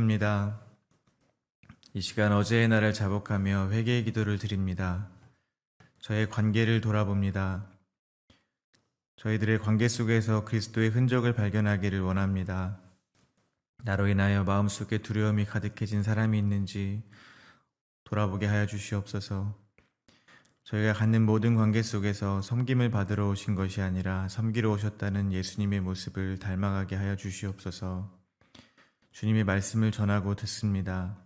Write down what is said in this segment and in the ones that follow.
합니다. 이 시간 어제의 날을 자복하며 회개의 기도를 드립니다. 저의 관계를 돌아봅니다. 저희들의 관계 속에서 그리스도의 흔적을 발견하기를 원합니다. 나로 인하여 마음속에 두려움이 가득해진 사람이 있는지 돌아보게 하여 주시옵소서. 저희가 갖는 모든 관계 속에서 섬김을 받으러 오신 것이 아니라 섬기러 오셨다는 예수님의 모습을 닮아가게 하여 주시옵소서. 주님의 말씀을 전하고 듣습니다.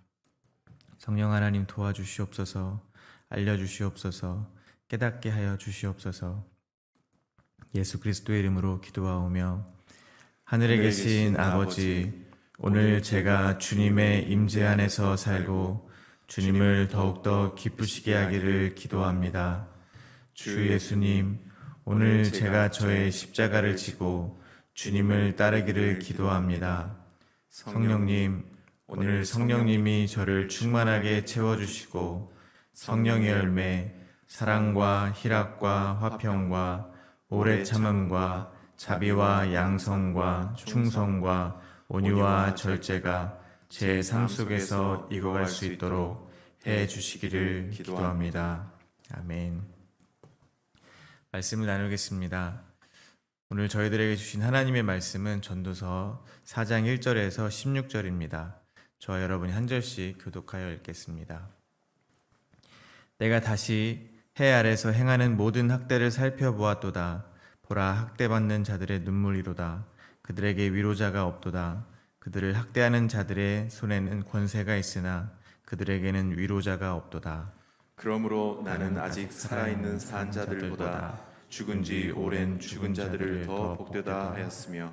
성령 하나님 도와주시옵소서. 알려주시옵소서. 깨닫게 하여 주시옵소서. 예수 그리스도의 이름으로 기도하오며 하늘에 계신 아버지, 오늘 제가 주님의 임재 안에서 살고 주님을 더욱더 기쁘시게 하기를 기도합니다. 주 예수님, 오늘 제가 저의 십자가를 지고 주님을 따르기를 기도합니다. 성령님, 오늘 성령님이 저를 충만하게 채워주시고 성령의 열매, 사랑과 희락과 화평과 오래 참음과 자비와 양성과 충성과 온유와 절제가 제 삶 속에서 익어갈 수 있도록 해 주시기를 기도합니다. 아멘. 말씀을 나누겠습니다. 오늘 저희들에게 주신 하나님의 말씀은 전도서 4장 1절에서 16절입니다. 저와 여러분이 한 절씩 교독하여 읽겠습니다. 내가 다시 해 아래서 행하는 모든 학대를 살펴보았도다. 보라, 학대받는 자들의 눈물이로다. 그들에게 위로자가 없도다. 그들을 학대하는 자들의 손에는 권세가 있으나 그들에게는 위로자가 없도다. 그러므로 나는 아직 살아있는 산 자들보다 죽은 지 오랜 죽은 자들을 더 복되다 하였으며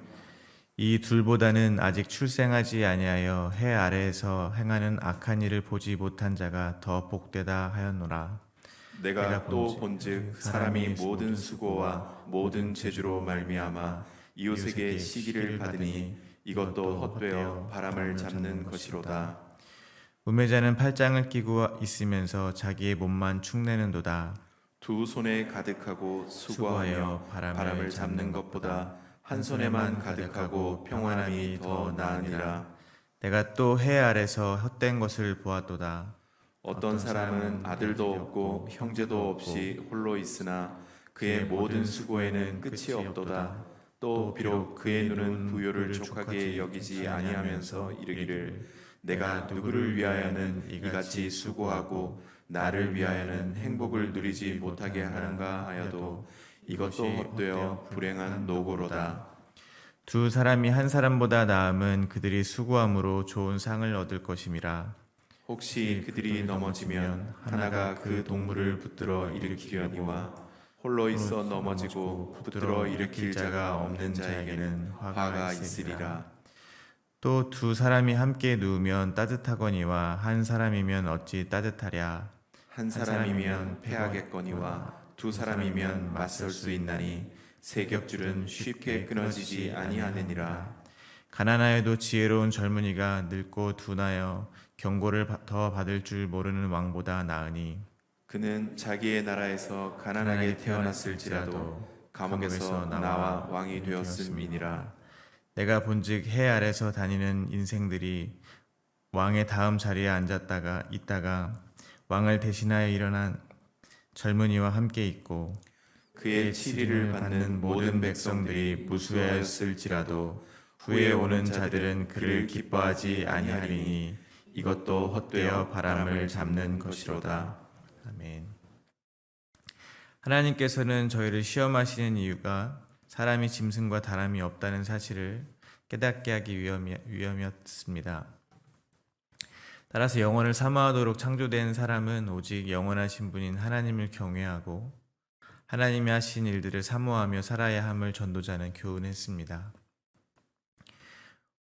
이 둘보다는 아직 출생하지 아니하여 해 아래에서 행하는 악한 일을 보지 못한 자가 더 복되다 하였노라. 내가 또 본즉 사람이 모든 수고와 모든 재주로 말미암아 이웃에게 시기를 받으니 이것도 헛되어 바람을 잡는 것이로다. 우매자는 팔짱을 끼고 있으면서 자기의 몸만 축내는도다. 두 손에 가득하고 수고하여 바람을 잡는 것보다 한 손에만 가득하고 평안함이 더 나으니라. 내가 또 해 아래서 헛된 것을 보았도다. 어떤 사람은 아들도 없고 형제도 없이 홀로 있으나 그의 모든 수고에는 끝이 없도다. 또 비록 그의 눈은 부요를 족하게 여기지 아니하면서 이르기를 내가 누구를 위하여는 이같이 수고하고 나를 위하여는 행복을 누리지 못하게 하는가 하여도 이것도 헛되어 불행한 노고로다. 두 사람이 한 사람보다 나음은 그들이 수고함으로 좋은 상을 얻을 것임이라. 혹시 그들이 넘어지면 하나가 그 동물을 붙들어 일으키려니와 홀로 있어 넘어지고 붙들어 일으킬 자가 없는 자에게는 화가 있으리라. 또 두 사람이 함께 누우면 따뜻하거니와 한 사람이면 어찌 따뜻하랴. 한 사람이면 패하겠거니와 두 사람이면 맞설 수 있나니 세 겹줄은 쉽게 끊어지지 아니하느니라. 가난하여도 지혜로운 젊은이가 늙고 둔하여 경고를 더 받을 줄 모르는 왕보다 나으니 그는 자기의 나라에서 가난하게 태어났을지라도 감옥에서 나와 왕이 되었음이니라. 내가 본즉 해 아래서 다니는 인생들이 왕의 다음 자리에 있다가 왕을 대신하여 일어난 젊은이와 함께 있고 그의 치리를 받는 모든 백성들이 무수하였을지라도 후에 오는 자들은 그를 기뻐하지 아니하리니 이것도 헛되어 바람을 잡는 것이로다. 아멘. 하나님께서는 저희를 시험하시는 이유가 사람이 짐승과 다름이 없다는 사실을 깨닫게 하기 위함이었습니다. 따라서 영원을 사모하도록 창조된 사람은 오직 영원하신 분인 하나님을 경외하고 하나님이 하신 일들을 사모하며 살아야 함을 전도자는 교훈했습니다.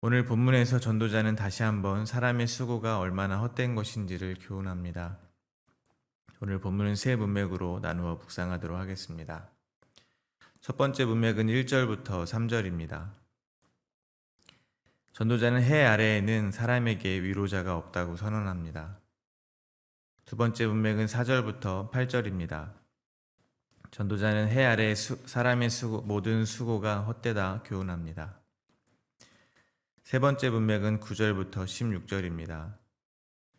오늘 본문에서 전도자는 다시 한번 사람의 수고가 얼마나 헛된 것인지를 교훈합니다. 오늘 본문은 세 문맥으로 나누어 묵상하도록 하겠습니다. 첫 번째 문맥은 1절부터 3절입니다. 전도자는 해 아래에는 사람에게 위로자가 없다고 선언합니다. 두 번째 문맥은 4절부터 8절입니다. 전도자는 해 아래의 사람의 모든 수고가 헛되다 교훈합니다. 세 번째 문맥은 9절부터 16절입니다.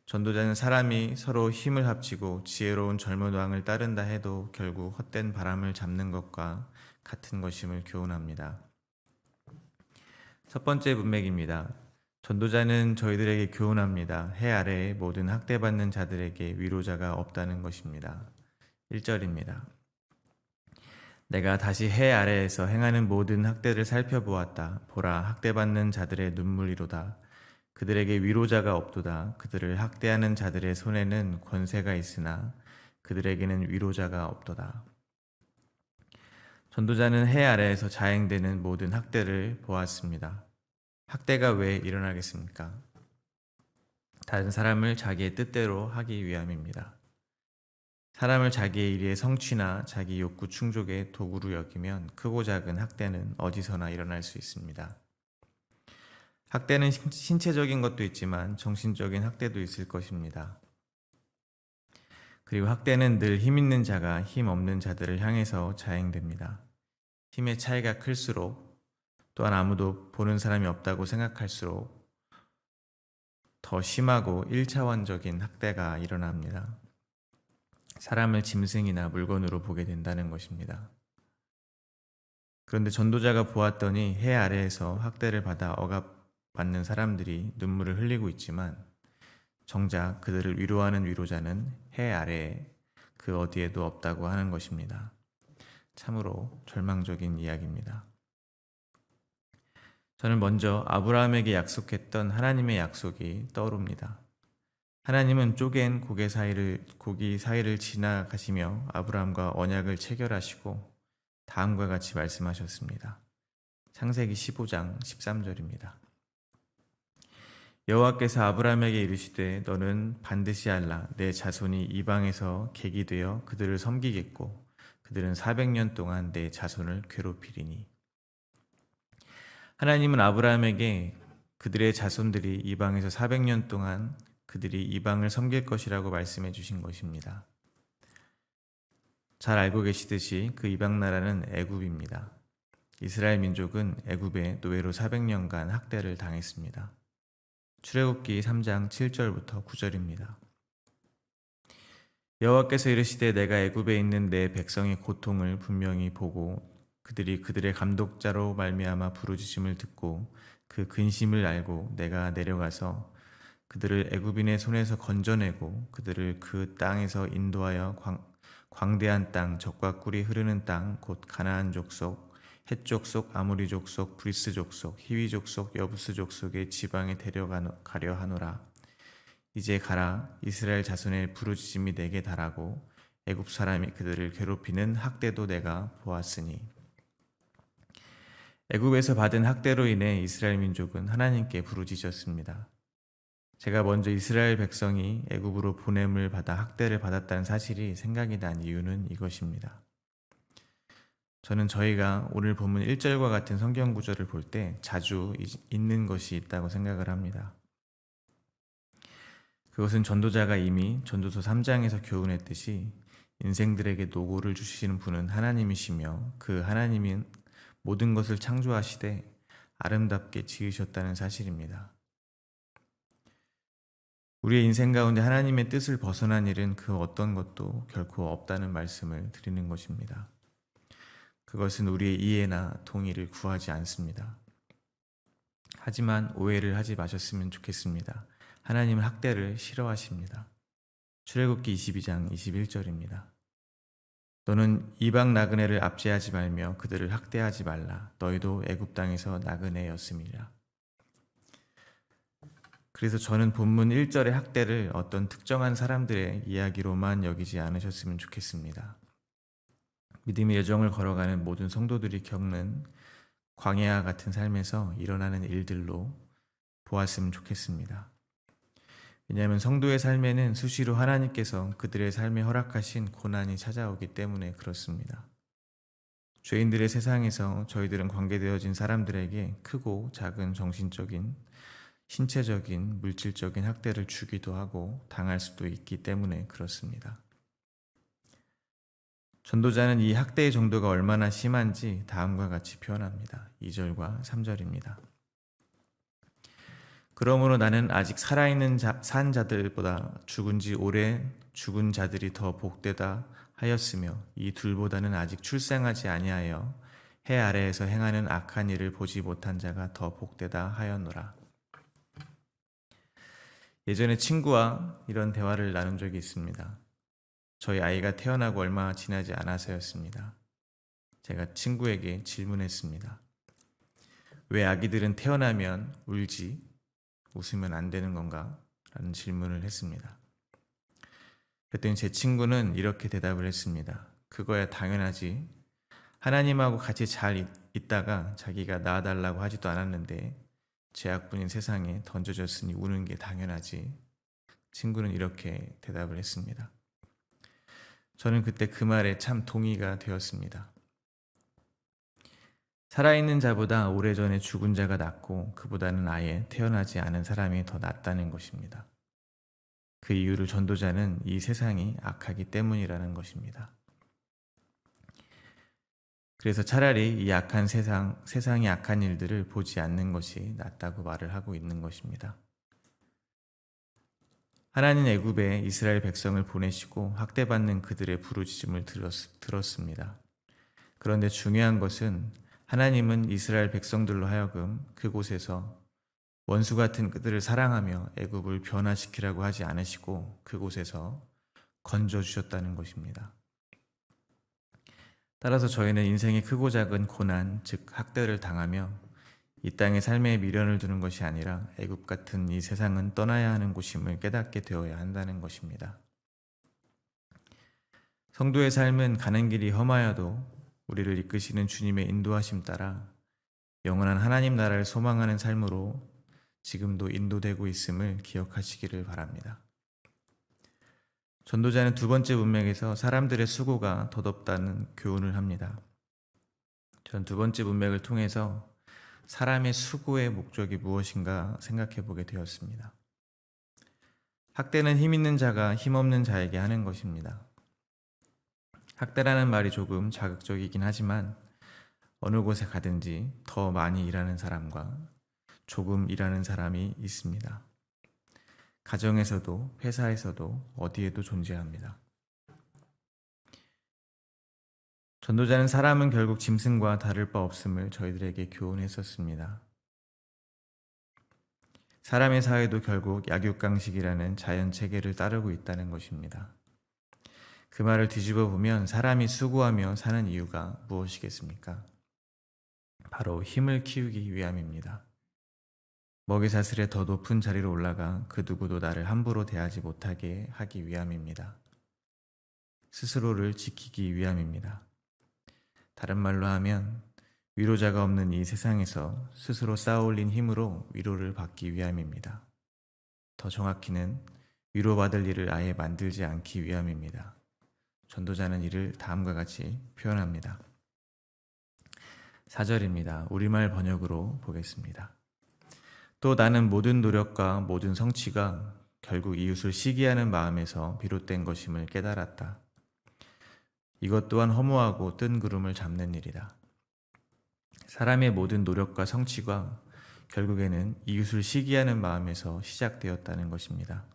전도자는 사람이 서로 힘을 합치고 지혜로운 젊은 왕을 따른다 해도 결국 헛된 바람을 잡는 것과 같은 것임을 교훈합니다. 첫 번째 문맥입니다. 전도자는 저희들에게 교훈합니다. 해 아래의 모든 학대받는 자들에게 위로자가 없다는 것입니다. 1절입니다. 내가 다시 해 아래에서 행하는 모든 학대를 살펴보았다. 보라, 학대받는 자들의 눈물이로다. 그들에게 위로자가 없도다. 그들을 학대하는 자들의 손에는 권세가 있으나 그들에게는 위로자가 없도다. 전도자는 해 아래에서 자행되는 모든 학대를 보았습니다. 학대가 왜 일어나겠습니까? 다른 사람을 자기의 뜻대로 하기 위함입니다. 사람을 자기의 일의 성취나 자기 욕구 충족의 도구로 여기면 크고 작은 학대는 어디서나 일어날 수 있습니다. 학대는 신체적인 것도 있지만 정신적인 학대도 있을 것입니다. 그리고 학대는 늘 힘 있는 자가 힘 없는 자들을 향해서 자행됩니다. 힘의 차이가 클수록 또한 아무도 보는 사람이 없다고 생각할수록 더 심하고 1차원적인 학대가 일어납니다. 사람을 짐승이나 물건으로 보게 된다는 것입니다. 그런데 전도자가 보았더니 해 아래에서 학대를 받아 억압받는 사람들이 눈물을 흘리고 있지만 정작 그들을 위로하는 위로자는 해 아래에 그 어디에도 없다고 하는 것입니다. 참으로 절망적인 이야기입니다. 저는 먼저 아브라함에게 약속했던 하나님의 약속이 떠오릅니다. 하나님은 쪼갠 고기 사이를 지나가시며 아브라함과 언약을 체결하시고 다음과 같이 말씀하셨습니다. 창세기 15장 13절입니다. 여호와께서 아브라함에게 이르시되 너는 반드시 알라 내 자손이 이방에서 객이 되어 그들을 섬기겠고 그들은 400년 동안 내 자손을 괴롭히리니. 하나님은 아브라함에게 그들의 자손들이 이방에서 400년 동안 그들이 이방을 섬길 것이라고 말씀해 주신 것입니다. 잘 알고 계시듯이 그 이방 나라는 애굽입니다. 이스라엘 민족은 애굽의 노예로 400년간 학대를 당했습니다. 출애굽기 3장 7절부터 9절입니다. 여호와께서 이르시되 내가 애굽에 있는 내 백성의 고통을 분명히 보고 그들이 그들의 감독자로 말미암아 부르짖음을 듣고 그 근심을 알고 내가 내려가서 그들을 애굽인의 손에서 건져내고 그들을 그 땅에서 인도하여 광대한 땅, 젖과 꿀이 흐르는 땅, 곧 가나안 족속, 헷 족속, 아모리 족속, 브리스 족속, 히위 족속, 여부스 족속의 지방에 데려가려 하노라. 이제 가라. 이스라엘 자손의 부르짖음이 내게 달하고 애굽 사람이 그들을 괴롭히는 학대도 내가 보았으니. 애굽에서 받은 학대로 인해 이스라엘 민족은 하나님께 부르짖었습니다. 제가 먼저 이스라엘 백성이 애굽으로 보냄을 받아 학대를 받았다는 사실이 생각이 난 이유는 이것입니다. 저는 저희가 오늘 본문 1절과 같은 성경 구절을 볼 때 자주 있는 것이 있다고 생각을 합니다. 그것은 전도자가 이미 전도서 3장에서 교훈했듯이 인생들에게 노고를 주시는 분은 하나님이시며 그 하나님은 모든 것을 창조하시되 아름답게 지으셨다는 사실입니다. 우리의 인생 가운데 하나님의 뜻을 벗어난 일은 그 어떤 것도 결코 없다는 말씀을 드리는 것입니다. 그것은 우리의 이해나 동의를 구하지 않습니다. 하지만 오해를 하지 마셨으면 좋겠습니다. 하나님은 학대를 싫어하십니다. 출애굽기 22장 21절입니다. 너는 이방 나그네를 압제하지 말며 그들을 학대하지 말라. 너희도 애굽 땅에서 나그네였음이라. 그래서 저는 본문 1절의 학대를 어떤 특정한 사람들의 이야기로만 여기지 않으셨으면 좋겠습니다. 믿음의 여정을 걸어가는 모든 성도들이 겪는 광야와 같은 삶에서 일어나는 일들로 보았으면 좋겠습니다. 왜냐하면 성도의 삶에는 수시로 하나님께서 그들의 삶에 허락하신 고난이 찾아오기 때문에 그렇습니다. 죄인들의 세상에서 저희들은 관계되어진 사람들에게 크고 작은 정신적인, 신체적인, 물질적인 학대를 주기도 하고 당할 수도 있기 때문에 그렇습니다. 전도자는 이 학대의 정도가 얼마나 심한지 다음과 같이 표현합니다. 2절과 3절입니다. 그러므로 나는 아직 살아있는 산 자들보다 죽은 지 오래 죽은 자들이 더 복되다 하였으며 이 둘보다는 아직 출생하지 아니하여 해 아래에서 행하는 악한 일을 보지 못한 자가 더 복되다 하였노라. 예전에 친구와 이런 대화를 나눈 적이 있습니다. 저희 아이가 태어나고 얼마 지나지 않아서였습니다. 제가 친구에게 질문했습니다. 왜 아기들은 태어나면 울지? 웃으면 안 되는 건가? 라는 질문을 했습니다. 그랬더니 제 친구는 이렇게 대답을 했습니다. 그거야 당연하지. 하나님하고 같이 잘 있다가 자기가 낳아달라고 하지도 않았는데 죄악뿐인 세상에 던져졌으니 우는 게 당연하지. 친구는 이렇게 대답을 했습니다. 저는 그때 그 말에 참 동의가 되었습니다. 살아있는 자보다 오래전에 죽은 자가 낫고 그보다는 아예 태어나지 않은 사람이 더 낫다는 것입니다. 그 이유를 전도자는 이 세상이 악하기 때문이라는 것입니다. 그래서 차라리 이 악한 세상의 악한 일들을 보지 않는 것이 낫다고 말을 하고 있는 것입니다. 하나님 애굽에 이스라엘 백성을 보내시고 학대받는 그들의 부르짖음을 들었습니다. 그런데 중요한 것은 하나님은 이스라엘 백성들로 하여금 그곳에서 원수 같은 그들을 사랑하며 애굽을 변화시키라고 하지 않으시고 그곳에서 건져주셨다는 것입니다. 따라서 저희는 인생의 크고 작은 고난, 즉 학대를 당하며 이 땅의 삶에 미련을 두는 것이 아니라 애굽 같은 이 세상은 떠나야 하는 곳임을 깨닫게 되어야 한다는 것입니다. 성도의 삶은 가는 길이 험하여도 우리를 이끄시는 주님의 인도하심 따라 영원한 하나님 나라를 소망하는 삶으로 지금도 인도되고 있음을 기억하시기를 바랍니다. 전도자는 두 번째 문맥에서 사람들의 수고가 덧없다는 교훈을 합니다. 전 두 번째 문맥을 통해서 사람의 수고의 목적이 무엇인가 생각해 보게 되었습니다. 학대는 힘 있는 자가 힘없는 자에게 하는 것입니다. 학대라는 말이 조금 자극적이긴 하지만 어느 곳에 가든지 더 많이 일하는 사람과 조금 일하는 사람이 있습니다. 가정에서도 회사에서도 어디에도 존재합니다. 전도자는 사람은 결국 짐승과 다를 바 없음을 저희들에게 교훈했었습니다. 사람의 사회도 결국 약육강식이라는 자연 체계를 따르고 있다는 것입니다. 그 말을 뒤집어 보면 사람이 수고하며 사는 이유가 무엇이겠습니까? 바로 힘을 키우기 위함입니다. 먹이사슬에 더 높은 자리로 올라가 그 누구도 나를 함부로 대하지 못하게 하기 위함입니다. 스스로를 지키기 위함입니다. 다른 말로 하면 위로자가 없는 이 세상에서 스스로 쌓아올린 힘으로 위로를 받기 위함입니다. 더 정확히는 위로받을 일을 아예 만들지 않기 위함입니다. 전도자는 이를 다음과 같이 표현합니다. 4절입니다. 우리말 번역으로 보겠습니다. 또 나는 모든 노력과 모든 성취가 결국 이웃을 시기하는 마음에서 비롯된 것임을 깨달았다. 이것 또한 허무하고 뜬 구름을 잡는 일이다. 사람의 모든 노력과 성취가 결국에는 이웃을 시기하는 마음에서 시작되었다는 것입니다.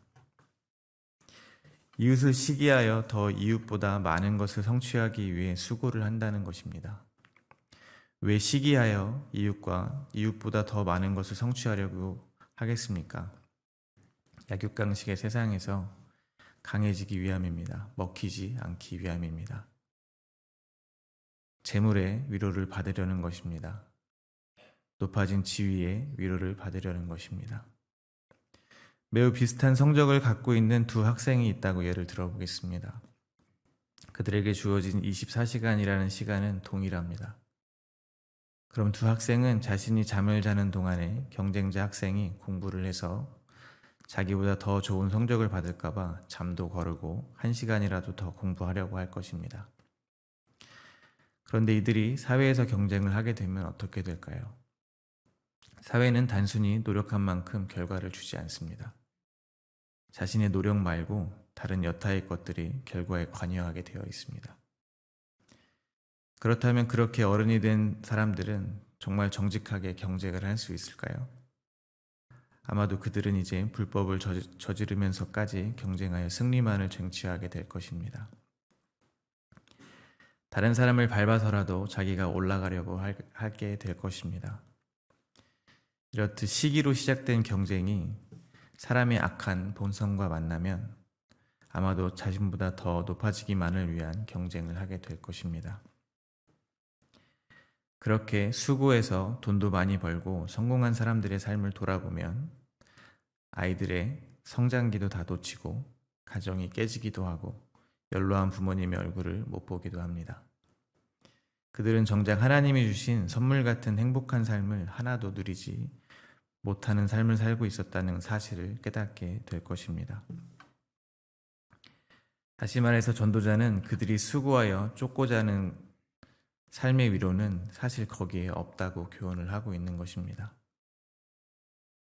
이웃을 시기하여 더 이웃보다 많은 것을 성취하기 위해 수고를 한다는 것입니다. 왜 시기하여 이웃보다 더 많은 것을 성취하려고 하겠습니까? 약육강식의 세상에서 강해지기 위함입니다. 먹히지 않기 위함입니다. 재물의 위로를 받으려는 것입니다. 높아진 지위의 위로를 받으려는 것입니다. 매우 비슷한 성적을 갖고 있는 두 학생이 있다고 예를 들어보겠습니다. 그들에게 주어진 24시간이라는 시간은 동일합니다. 그럼 두 학생은 자신이 잠을 자는 동안에 경쟁자 학생이 공부를 해서 자기보다 더 좋은 성적을 받을까봐 잠도 거르고 1시간이라도 더 공부하려고 할 것입니다. 그런데 이들이 사회에서 경쟁을 하게 되면 어떻게 될까요? 사회는 단순히 노력한 만큼 결과를 주지 않습니다. 자신의 노력 말고 다른 여타의 것들이 결과에 관여하게 되어 있습니다. 그렇다면 그렇게 어른이 된 사람들은 정말 정직하게 경쟁을 할 수 있을까요? 아마도 그들은 이제 불법을 저지르면서까지 경쟁하여 승리만을 쟁취하게 될 것입니다. 다른 사람을 밟아서라도 자기가 올라가려고 하게 될 것입니다. 이렇듯 시기로 시작된 경쟁이 사람의 악한 본성과 만나면 아마도 자신보다 더 높아지기만을 위한 경쟁을 하게 될 것입니다. 그렇게 수고해서 돈도 많이 벌고 성공한 사람들의 삶을 돌아보면 아이들의 성장기도 다 놓치고 가정이 깨지기도 하고 연로한 부모님의 얼굴을 못 보기도 합니다. 그들은 정작 하나님이 주신 선물 같은 행복한 삶을 하나도 누리지 못하는 삶을 살고 있었다는 사실을 깨닫게 될 것입니다. 다시 말해서 전도자는 그들이 수고하여 쫓고자 하는 삶의 위로는 사실 거기에 없다고 교훈을 하고 있는 것입니다.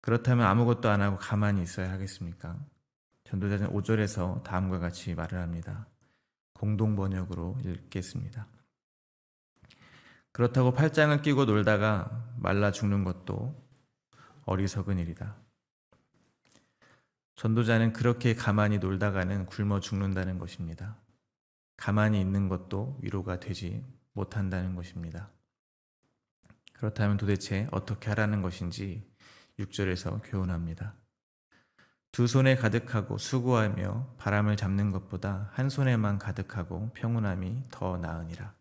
그렇다면 아무것도 안 하고 가만히 있어야 하겠습니까? 전도자는 5절에서 다음과 같이 말을 합니다. 공동 번역으로 읽겠습니다. 그렇다고 팔짱을 끼고 놀다가 말라 죽는 것도 어리석은 일이다. 전도자는 그렇게 가만히 놀다가는 굶어 죽는다는 것입니다. 가만히 있는 것도 위로가 되지 못한다는 것입니다. 그렇다면 도대체 어떻게 하라는 것인지 6절에서 교훈합니다. 두 손에 가득하고 수고하며 바람을 잡는 것보다 한 손에만 가득하고 평온함이 더 나으니라.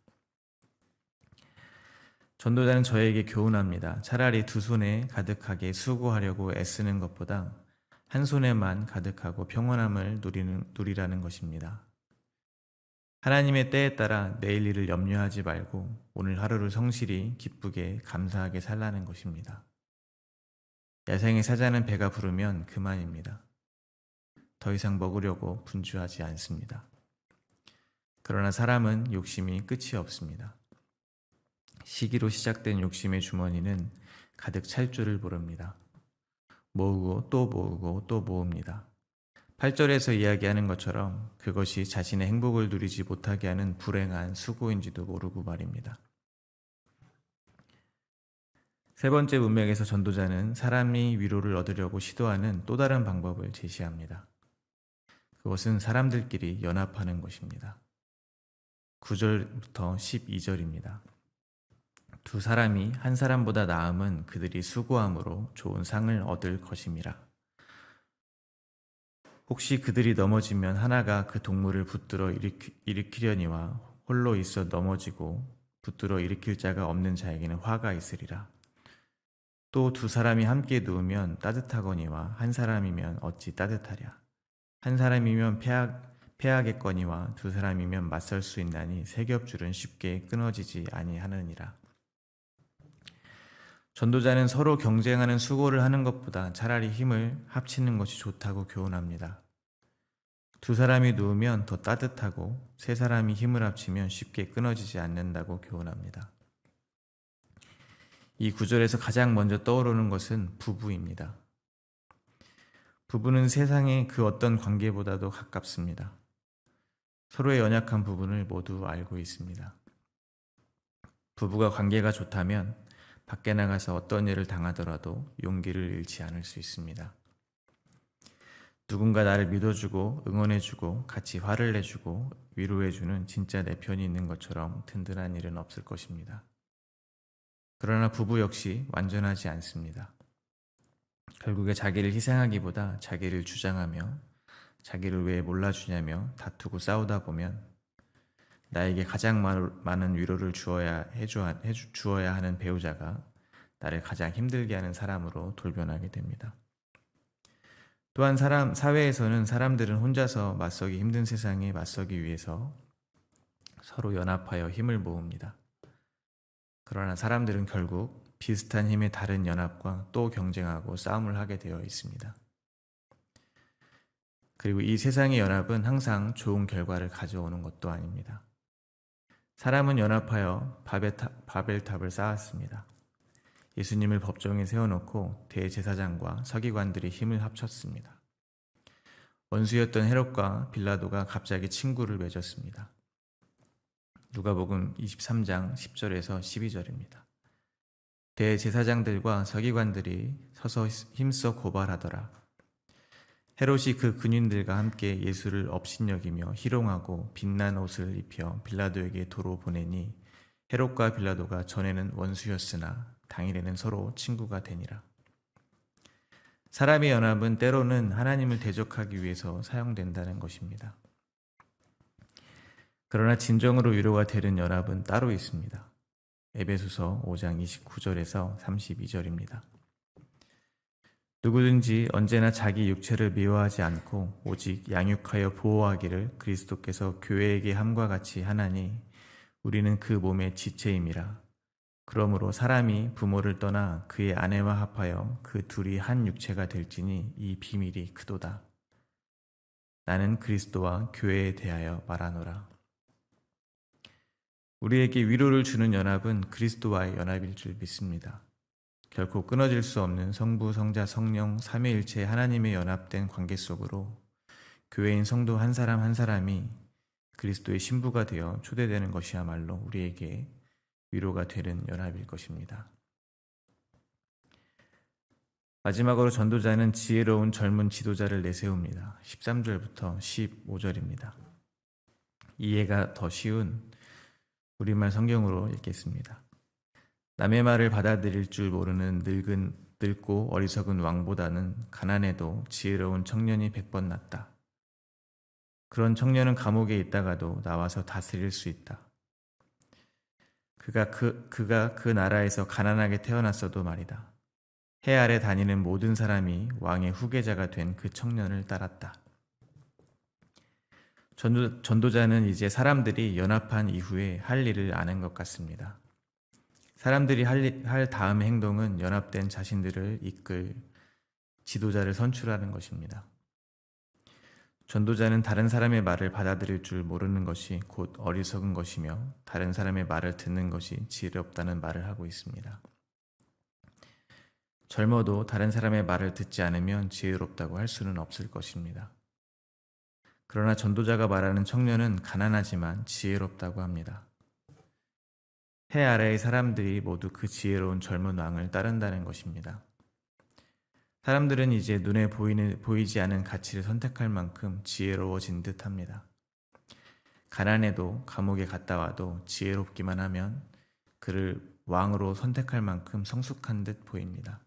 전도자는 저에게 교훈합니다. 차라리 두 손에 가득하게 수고하려고 애쓰는 것보다 한 손에만 가득하고 평온함을 누리라는 것입니다. 하나님의 때에 따라 내일 일을 염려하지 말고 오늘 하루를 성실히 기쁘게 감사하게 살라는 것입니다. 야생의 사자는 배가 부르면 그만입니다. 더 이상 먹으려고 분주하지 않습니다. 그러나 사람은 욕심이 끝이 없습니다. 시기로 시작된 욕심의 주머니는 가득 찰 줄을 모릅니다. 모으고 또 모으고 또 모읍니다. 8절에서 이야기하는 것처럼 그것이 자신의 행복을 누리지 못하게 하는 불행한 수고인지도 모르고 말입니다. 세 번째 문맥에서 전도자는 사람이 위로를 얻으려고 시도하는 또 다른 방법을 제시합니다. 그것은 사람들끼리 연합하는 것입니다. 9절부터 12절입니다. 두 사람이 한 사람보다 나음은 그들이 수고함으로 좋은 상을 얻을 것임이라. 혹시 그들이 넘어지면 하나가 그 동물을 붙들어 일으키려니와 홀로 있어 넘어지고 붙들어 일으킬 자가 없는 자에게는 화가 있으리라. 또 두 사람이 함께 누우면 따뜻하거니와 한 사람이면 어찌 따뜻하랴. 한 사람이면 패하겠거니와 두 사람이면 맞설 수 있나니 세 겹줄은 쉽게 끊어지지 아니하느니라. 전도자는 서로 경쟁하는 수고를 하는 것보다 차라리 힘을 합치는 것이 좋다고 교훈합니다. 두 사람이 누우면 더 따뜻하고 세 사람이 힘을 합치면 쉽게 끊어지지 않는다고 교훈합니다. 이 구절에서 가장 먼저 떠오르는 것은 부부입니다. 부부는 세상의 그 어떤 관계보다도 가깝습니다. 서로의 연약한 부분을 모두 알고 있습니다. 부부가 관계가 좋다면 밖에 나가서 어떤 일을 당하더라도 용기를 잃지 않을 수 있습니다. 누군가 나를 믿어주고 응원해주고 같이 화를 내주고 위로해주는 진짜 내 편이 있는 것처럼 든든한 일은 없을 것입니다. 그러나 부부 역시 완전하지 않습니다. 결국에 자기를 희생하기보다 자기를 주장하며 자기를 왜 몰라주냐며 다투고 싸우다 보면 나에게 가장 많은 위로를 주어야 하는 배우자가 나를 가장 힘들게 하는 사람으로 돌변하게 됩니다. 또한 사회에서는 사람들은 혼자서 맞서기 힘든 세상에 맞서기 위해서 서로 연합하여 힘을 모읍니다. 그러나 사람들은 결국 비슷한 힘의 다른 연합과 또 경쟁하고 싸움을 하게 되어 있습니다. 그리고 이 세상의 연합은 항상 좋은 결과를 가져오는 것도 아닙니다. 사람은 연합하여 바벨탑을 쌓았습니다. 예수님을 법정에 세워놓고 대제사장과 서기관들이 힘을 합쳤습니다. 원수였던 헤롯과 빌라도가 갑자기 친구를 맺었습니다. 누가복음 23장 10절에서 12절입니다. 대제사장들과 서기관들이 서서 힘써 고발하더라. 헤롯이 그 군인들과 함께 예수를 업신여기며 희롱하고 빛난 옷을 입혀 빌라도에게 도로 보내니 헤롯과 빌라도가 전에는 원수였으나 당일에는 서로 친구가 되니라. 사람의 연합은 때로는 하나님을 대적하기 위해서 사용된다는 것입니다. 그러나 진정으로 위로가 되는 연합은 따로 있습니다. 에베소서 5장 29절에서 32절입니다. 누구든지 언제나 자기 육체를 미워하지 않고 오직 양육하여 보호하기를 그리스도께서 교회에게 함과 같이 하나니 우리는 그 몸의 지체임이라. 그러므로 사람이 부모를 떠나 그의 아내와 합하여 그 둘이 한 육체가 될지니 이 비밀이 크도다. 나는 그리스도와 교회에 대하여 말하노라. 우리에게 위로를 주는 연합은 그리스도와의 연합일 줄 믿습니다. 결코 끊어질 수 없는 성부, 성자, 성령, 삼위일체 하나님의 연합된 관계 속으로 교회인 성도 한 사람 한 사람이 그리스도의 신부가 되어 초대되는 것이야말로 우리에게 위로가 되는 연합일 것입니다. 마지막으로 전도자는 지혜로운 젊은 지도자를 내세웁니다. 13절부터 15절입니다. 이해가 더 쉬운 우리말 성경으로 읽겠습니다. 남의 말을 받아들일 줄 모르는 늙고 어리석은 왕보다는 가난해도 지혜로운 청년이 100번 낫다. 그런 청년은 감옥에 있다가도 나와서 다스릴 수 있다. 그가 그 나라에서 가난하게 태어났어도 말이다. 해 아래 다니는 모든 사람이 왕의 후계자가 된 그 청년을 따랐다. 전도자는 이제 사람들이 연합한 이후에 할 일을 아는 것 같습니다. 사람들이 할 다음 행동은 연합된 자신들을 이끌 지도자를 선출하는 것입니다. 전도자는 다른 사람의 말을 받아들일 줄 모르는 것이 곧 어리석은 것이며 다른 사람의 말을 듣는 것이 지혜롭다는 말을 하고 있습니다. 젊어도 다른 사람의 말을 듣지 않으면 지혜롭다고 할 수는 없을 것입니다. 그러나 전도자가 말하는 청년은 가난하지만 지혜롭다고 합니다. 해 아래의 사람들이 모두 그 지혜로운 젊은 왕을 따른다는 것입니다. 사람들은 이제 눈에 보이지 않은 가치를 선택할 만큼 지혜로워진 듯합니다. 가난해도 감옥에 갔다 와도 지혜롭기만 하면 그를 왕으로 선택할 만큼 성숙한 듯 보입니다.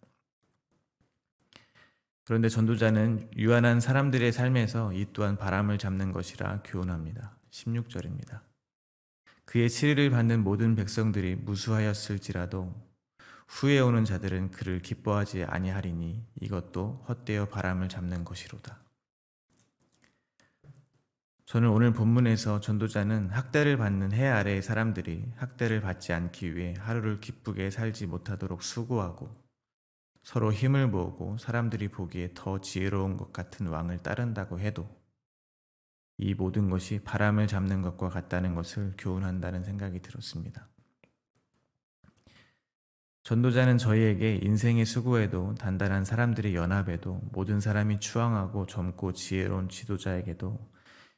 그런데 전도자는 유한한 사람들의 삶에서 이 또한 바람을 잡는 것이라 교훈합니다. 16절입니다. 그의 치리를 받는 모든 백성들이 무수하였을지라도 후에 오는 자들은 그를 기뻐하지 아니하리니 이것도 헛되어 바람을 잡는 것이로다. 저는 오늘 본문에서 전도자는 학대를 받는 해 아래의 사람들이 학대를 받지 않기 위해 하루를 기쁘게 살지 못하도록 수고하고 서로 힘을 모으고 사람들이 보기에 더 지혜로운 것 같은 왕을 따른다고 해도 이 모든 것이 바람을 잡는 것과 같다는 것을 교훈한다는 생각이 들었습니다. 전도자는 저희에게 인생의 수고에도 단단한 사람들의 연합에도 모든 사람이 추앙하고 젊고 지혜로운 지도자에게도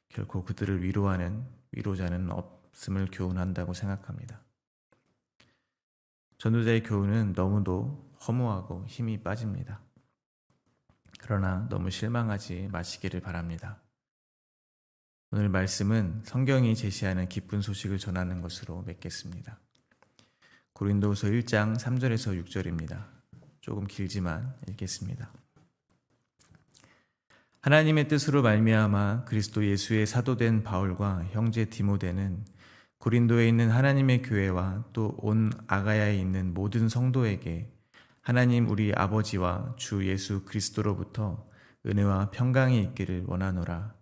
결코 그들을 위로하는 위로자는 없음을 교훈한다고 생각합니다. 전도자의 교훈은 너무도 허무하고 힘이 빠집니다. 그러나 너무 실망하지 마시기를 바랍니다. 오늘 말씀은 성경이 제시하는 기쁜 소식을 전하는 것으로 맺겠습니다. 고린도후서 1장 3절에서 6절입니다. 조금 길지만 읽겠습니다. 하나님의 뜻으로 말미암아 그리스도 예수의 사도된 바울과 형제 디모데는 고린도에 있는 하나님의 교회와 또 온 아가야에 있는 모든 성도에게 하나님 우리 아버지와 주 예수 그리스도로부터 은혜와 평강이 있기를 원하노라.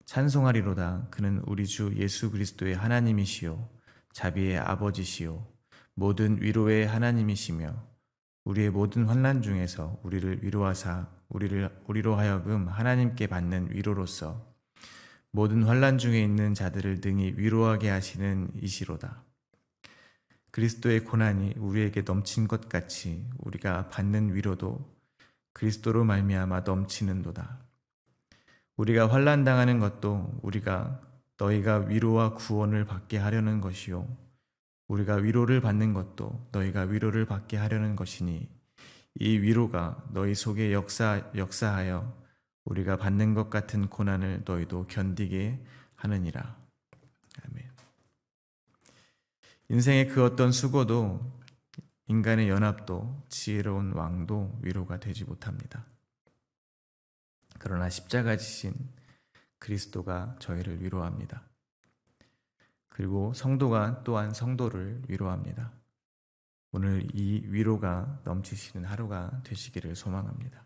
찬송하리로다. 그는 우리 주 예수 그리스도의 하나님이시요 자비의 아버지시요 모든 위로의 하나님이시며 우리의 모든 환난 중에서 우리를 위로하사 우리로 하여금 하나님께 받는 위로로서 모든 환난 중에 있는 자들을 능히 위로하게 하시는 이시로다. 그리스도의 고난이 우리에게 넘친 것 같이 우리가 받는 위로도 그리스도로 말미암아 넘치는도다. 우리가 환난 당하는 것도 너희가 위로와 구원을 받게 하려는 것이요 우리가 위로를 받는 것도 너희가 위로를 받게 하려는 것이니 이 위로가 너희 속에 역사하여 우리가 받는 것 같은 고난을 너희도 견디게 하느니라. 아멘. 인생의 그 어떤 수고도 인간의 연합도 지혜로운 왕도 위로가 되지 못합니다. 그러나 십자가 지신 그리스도가 저희를 위로합니다. 그리고 성도가 또한 성도를 위로합니다. 오늘 이 위로가 넘치시는 하루가 되시기를 소망합니다.